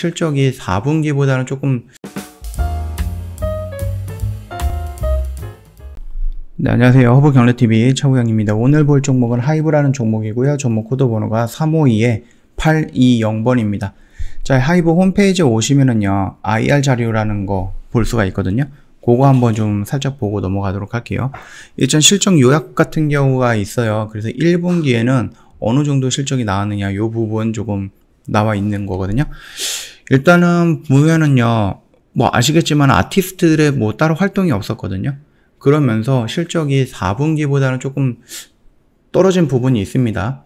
실적이 4분기보다는 조금 네, 안녕하세요. 허브경제TV 차우영입니다. 오늘 볼 종목은 하이브라는 종목이고요. 종목 코드 번호가 352-820번입니다. 자, 하이브 홈페이지에 오시면은요, IR 자료라는 거 볼 수가 있거든요. 그거 한번 좀 살짝 보고 넘어가도록 할게요. 일단 실적 요약 같은 경우가 있어요. 그래서 1분기에는 어느 정도 실적이 나왔느냐, 요 부분 조금 나와 있는 거거든요. 일단은 보면은요, 뭐 아시겠지만 아티스트들의 뭐 따로 활동이 없었거든요. 그러면서 실적이 4분기보다는 조금 떨어진 부분이 있습니다.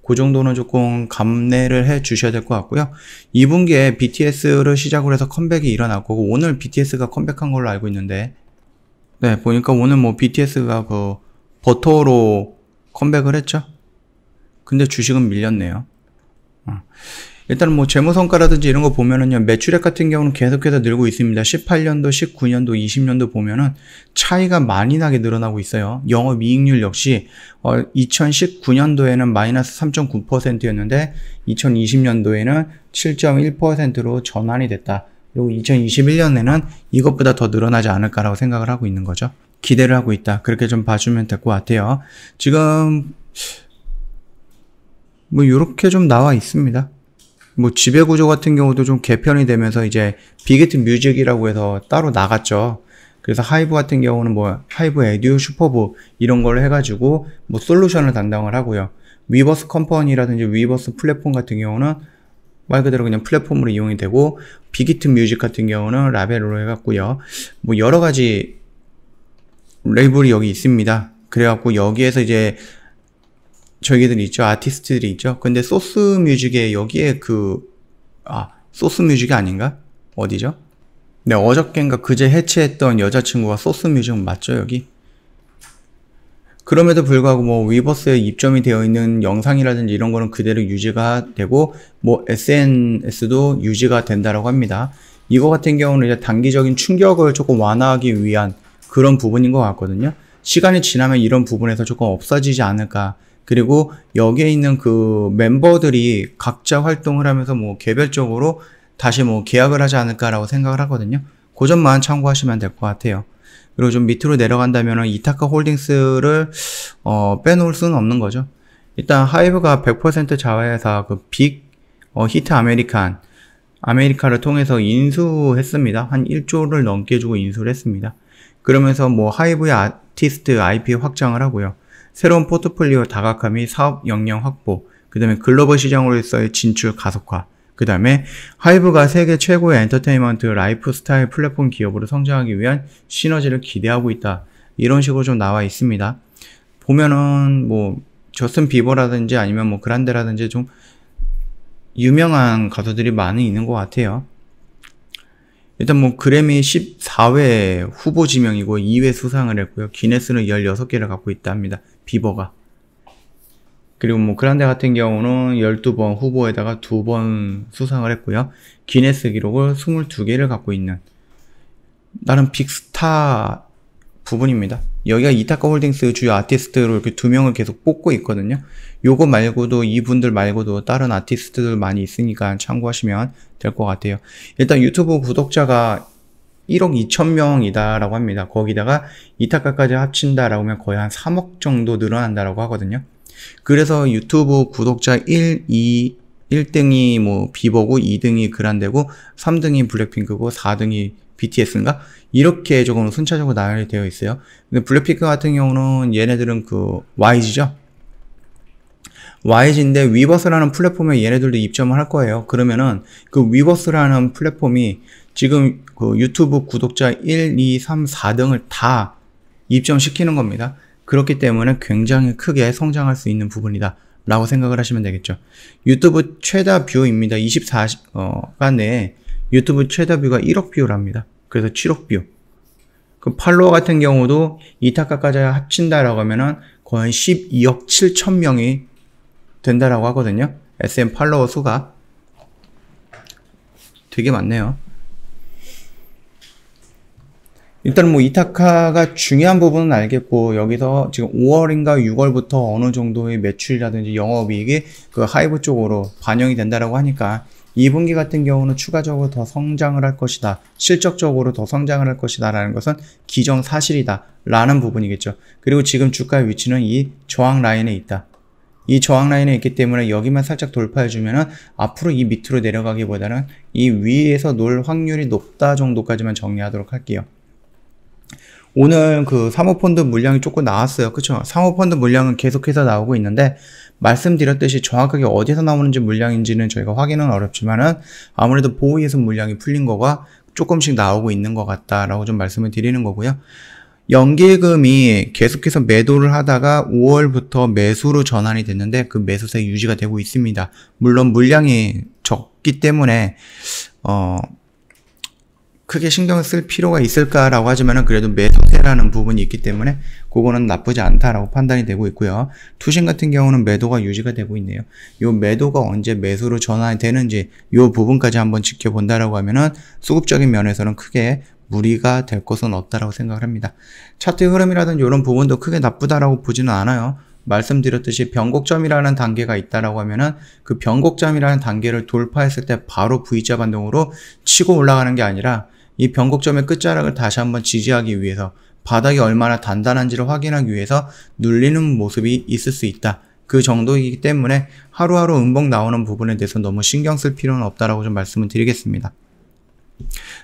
그 정도는 조금 감내를 해 주셔야 될 것 같고요. 2분기에 BTS를 시작으로 해서 컴백이 일어났고, 오늘 BTS가 컴백한 걸로 알고 있는데, 네, 보니까 오늘 뭐 BTS가 그 버터로 컴백을 했죠. 근데 주식은 밀렸네요. 일단 뭐 재무성과라든지 이런 거 보면은요, 매출액 같은 경우는 계속해서 늘고 있습니다. 18년도, 19년도, 20년도 보면은 차이가 많이 나게 늘어나고 있어요. 영업이익률 역시 2019년도에는 마이너스 3.9%였는데 2020년도에는 7.1%로 전환이 됐다. 그리고 2021년에는 이것보다 더 늘어나지 않을까라고 생각을 하고 있는 거죠. 기대를 하고 있다. 그렇게 좀 봐주면 될 것 같아요. 지금 뭐 이렇게 좀 나와 있습니다. 뭐 지배구조 같은 경우도 좀 개편이 되면서 이제 빅히트 뮤직이라고 해서 따로 나갔죠. 그래서 하이브 같은 경우는 뭐 하이브 에듀 슈퍼부 이런 걸로 해가지고 뭐 솔루션을 담당을 하고요. 위버스 컴퍼니라든지 위버스 플랫폼 같은 경우는 말 그대로 그냥 플랫폼으로 이용이 되고, 빅히트 뮤직 같은 경우는 라벨로 해갖고요. 뭐 여러 가지 레이블이 여기 있습니다. 그래갖고 여기에서 이제 저기들이 있죠. 아티스트들이 있죠. 근데 소스 뮤직에 여기에 소스 뮤직이 아닌가? 어디죠? 네, 어저께인가 그제 해체했던 여자친구가 소스 뮤직 맞죠, 여기? 그럼에도 불구하고 뭐 위버스에 입점이 되어 있는 영상이라든지 이런 거는 그대로 유지가 되고, 뭐 SNS도 유지가 된다라고 합니다. 이거 같은 경우는 이제 단기적인 충격을 조금 완화하기 위한 그런 부분인 것 같거든요. 시간이 지나면 이런 부분에서 조금 없어지지 않을까. 그리고 여기에 있는 그 멤버들이 각자 활동을 하면서 뭐 개별적으로 다시 뭐 계약을 하지 않을까라고 생각을 하거든요. 그 점만 참고하시면 될 것 같아요. 그리고 좀 밑으로 내려간다면은 이타카 홀딩스를 빼놓을 수는 없는 거죠. 일단 하이브가 100% 자회사 그 빅 히트 아메리카를 통해서 인수했습니다. 한 1조를 넘게 주고 인수를 했습니다. 그러면서 뭐 하이브의 아티스트 IP 확장을 하고요. 새로운 포트폴리오 다각화 및 사업 역량 확보, 그 다음에 글로벌 시장으로서의 진출 가속화, 그 다음에 하이브가 세계 최고의 엔터테인먼트 라이프 스타일 플랫폼 기업으로 성장하기 위한 시너지를 기대하고 있다. 이런 식으로 좀 나와 있습니다. 보면은 뭐 저스틴 비버라든지 아니면 뭐 그란데라든지 좀 유명한 가수들이 많이 있는 것 같아요. 일단 뭐 그래미 14회 후보 지명이고 2회 수상을 했고요. 기네스는 16개를 갖고 있다 합니다. 비버가. 그리고 뭐 그란데 같은 경우는 12번 후보에다가 2번 수상을 했고요. 기네스 기록을 22개를 갖고 있는 나름 빅스타 부분입니다. 여기가 이타카 홀딩스 주요 아티스트로 이렇게 2명을 계속 뽑고 있거든요. 요거 말고도 이분들 말고도 다른 아티스트들 많이 있으니까 참고하시면 될 것 같아요. 일단 유튜브 구독자가 1억 2천 명이다 라고 합니다. 거기다가 이타카까지 합친다라고 하면 거의 한 3억 정도 늘어난다라고 하거든요. 그래서 유튜브 구독자 1등이 뭐 비버고 2등이 그란데고 3등이 블랙핑크고 4등이 BTS인가? 이렇게 조금 순차적으로 나열이 되어 있어요. 근데 블랙핑크 같은 경우는 얘네들은 그 YG죠? YG인데 위버스라는 플랫폼에 얘네들도 입점을 할 거예요. 그러면은 그 위버스라는 플랫폼이 지금 그 유튜브 구독자 1, 2, 3, 4등을 다 입점시키는 겁니다. 그렇기 때문에 굉장히 크게 성장할 수 있는 부분이다 라고 생각을 하시면 되겠죠. 유튜브 최다 뷰입니다. 24시간 내에 유튜브 최다 뷰가 1억 뷰랍니다. 그래서 7억 뷰. 그 팔로워 같은 경우도 이타카까지 합친다라고 하면은 거의 12억 7천 명이 된다라고 하거든요. SM 팔로워 수가 되게 많네요. 일단 뭐 이타카가 중요한 부분은 알겠고, 여기서 지금 5월인가 6월부터 어느 정도의 매출이라든지 영업이익이 그 하이브 쪽으로 반영이 된다라고 하니까 2분기 같은 경우는 추가적으로 더 성장을 할 것이다. 실적적으로 더 성장을 할 것이다. 라는 것은 기정사실이다. 라는 부분이겠죠. 그리고 지금 주가의 위치는 이 저항 라인에 있다. 이 저항 라인에 있기 때문에 여기만 살짝 돌파해주면은 앞으로 이 밑으로 내려가기보다는 이 위에서 놀 확률이 높다 정도까지만 정리하도록 할게요. 오늘 그 사모펀드 물량이 조금 나왔어요. 그쵸? 사모펀드 물량은 계속해서 나오고 있는데, 말씀드렸듯이 정확하게 어디서 나오는지 물량인지는 저희가 확인은 어렵지만은 아무래도 보호예습 물량이 풀린 거가 조금씩 나오고 있는 것 같다라고 좀 말씀을 드리는 거고요. 연기금이 계속해서 매도를 하다가 5월부터 매수로 전환이 됐는데 그 매수세 유지가 되고 있습니다. 물론 물량이 적기 때문에 크게 신경을 쓸 필요가 있을까라고 하지만은 그래도 매수세라는 부분이 있기 때문에 그거는 나쁘지 않다라고 판단이 되고 있고요. 투신 같은 경우는 매도가 유지가 되고 있네요. 요 매도가 언제 매수로 전환이 되는지 요 부분까지 한번 지켜본다라고 하면은 수급적인 면에서는 크게 무리가 될 것은 없다라고 생각을 합니다. 차트 흐름이라든지 이런 부분도 크게 나쁘다라고 보지는 않아요. 말씀드렸듯이 변곡점이라는 단계가 있다라고 하면은 그 변곡점이라는 단계를 돌파했을 때 바로 V자 반동으로 치고 올라가는 게 아니라 이 변곡점의 끝자락을 다시 한번 지지하기 위해서 바닥이 얼마나 단단한지를 확인하기 위해서 눌리는 모습이 있을 수 있다. 그 정도이기 때문에 하루하루 음봉 나오는 부분에 대해서 너무 신경 쓸 필요는 없다라고 좀 말씀을 드리겠습니다.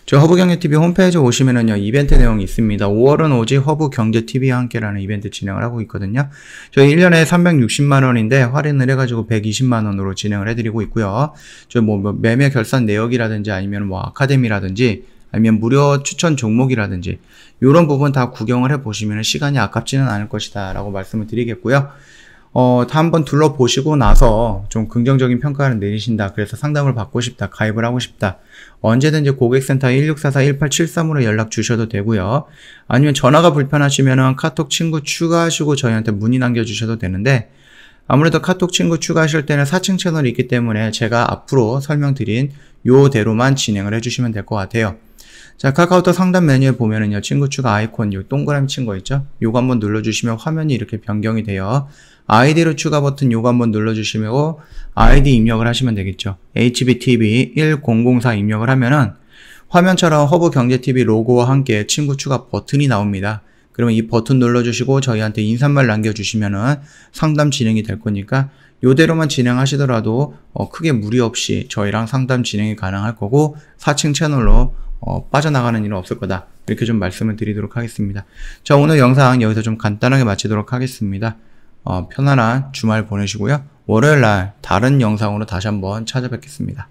저 허브경제TV 홈페이지 오시면은요, 이벤트 내용이 있습니다. 5월은 오직 허브경제TV와 함께라는 이벤트 진행을 하고 있거든요. 저희 1년에 360만원인데 할인을 해가지고 120만원으로 진행을 해드리고 있고요. 저 뭐 매매 결산 내역이라든지 아니면 뭐 아카데미라든지 아니면 무료 추천 종목이라든지 이런 부분 다 구경을 해보시면 시간이 아깝지는 않을 것이다 라고 말씀을 드리겠고요. 다 한번 둘러보시고 나서 좀 긍정적인 평가를 내리신다. 그래서 상담을 받고 싶다. 가입을 하고 싶다. 언제든지 고객센터 1644-1873으로 연락 주셔도 되고요. 아니면 전화가 불편하시면은 카톡 친구 추가하시고 저희한테 문의 남겨주셔도 되는데, 아무래도 카톡 친구 추가하실 때는 4층 채널이 있기 때문에 제가 앞으로 설명드린 요대로만 진행을 해주시면 될 것 같아요. 자, 카카오톡 상담 메뉴에 보면은요, 친구 추가 아이콘, 요 동그라미 친 거 있죠? 요거 한번 눌러주시면 화면이 이렇게 변경이 돼요. 아이디로 추가 버튼 요거 한번 눌러주시면 아이디 입력을 하시면 되겠죠. HBTV1004 입력을 하면은 화면처럼 허브경제TV 로고와 함께 친구 추가 버튼이 나옵니다. 그러면 이 버튼 눌러주시고 저희한테 인사말 남겨주시면은 상담 진행이 될 거니까 요대로만 진행하시더라도 크게 무리 없이 저희랑 상담 진행이 가능할 거고 4층 채널로 빠져나가는 일은 없을 거다. 이렇게 좀 말씀을 드리도록 하겠습니다. 자, 오늘 영상 여기서 좀 간단하게 마치도록 하겠습니다. 편안한 주말 보내시고요. 월요일날 다른 영상으로 다시 한번 찾아뵙겠습니다.